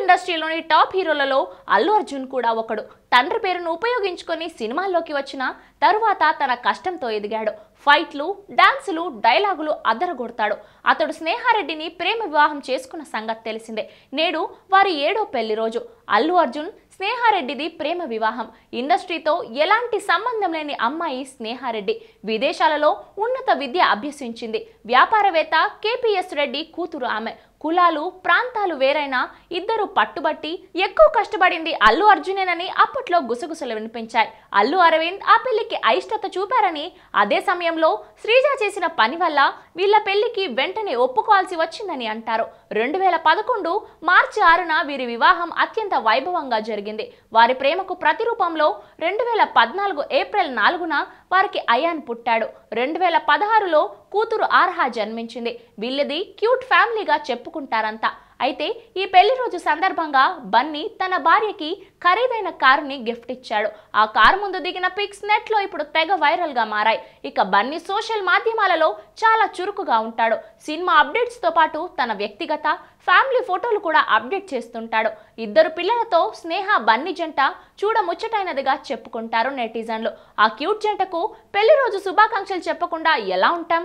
ఇండస్ట్రీలోని top హీరోలలో Allu Arjun కూడా ఒకడు. తండ్రి పేరును ఉపయోగించుకొని సినిమాల్లోకి వచ్చిన తరువాత తన కష్టంతో ఎదిగాడు. ఫైట్లు, డాన్సులు, డైలాగులు అదరగొడతాడు. అతడు స్నేహారెడ్డిని ప్రేమ వివాహం చేసుకున్న సంగతి తెలిసిందే. నేడు వారి 7వ పెళ్లి రోజు. అల్లు అర్జున్ స్నేహారెడ్డిది ప్రేమ వివాహం. ఇండస్ట్రీతో ఎలాంటి సంబంధం లేని అమ్మాయి స్నేహారెడ్డి. విదేశాలలో ఉన్నత విద్య అభ్యసించింది. వ్యాపారవేత్త కేపీఎస్ రెడ్డి కూతురు ఆమె. కులాలు, ప్రాంతాలు వేరైనా ఇద్దరు పట్టుబట్టి ఎక్కువ కష్టపడింది అల్లు అర్జునేనని అప్పట్లో గుసగుసలు వినిపించాయి. అల్లు అరవింద్ ఆ పెళ్లికి అయిష్టత చూపారని, అదే సమయంలో శ్రీజ చేసిన పని వల్ల వీళ్ళ పెళ్లికి వెంటనే ఒప్పుకోవాల్సి వచ్చిందని అంటారు. 2011 మార్చి 6న వీరి వివాహం అత్యంత వైభవంగా జరిగింది. వారి ప్రేమకు ప్రతిరూపంలో 2014 ఏప్రిల్ 4న వారికి అయాన్ పుట్టాడు. 2016లో కూతురు ఆర్హా జన్మించింది. వీళ్ళది క్యూట్ ఫ్యామిలీగా చెప్పుకుంటారంతా. అయితే ఈ పెళ్లి రోజు సందర్భంగా బన్నీ తన భార్యకి ఖరీదైన కారుని గిఫ్ట్ ఇచ్చాడు. ఆ కారు ముందు దిగిన పిక్స్ నెట్ లో ఇప్పుడు తెగ వైరల్ గా మారాయి. ఇక బన్నీ సోషల్ మాధ్యమాలలో చాలా చురుకుగా ఉంటాడు. సినిమా అప్డేట్స్ తో పాటు తన వ్యక్తిగత, ఫ్యామిలీ ఫోటోలు కూడా అప్డేట్ చేస్తుంటాడు. ఇద్దరు పిల్లలతో స్నేహ బన్నీ జంట చూడముచ్చటైనదిగా చెప్పుకుంటారు నెటిజన్లు. ఆ క్యూట్ జంటకు పెళ్లి రోజు శుభాకాంక్షలు చెప్పకుండా ఎలా ఉంటాం?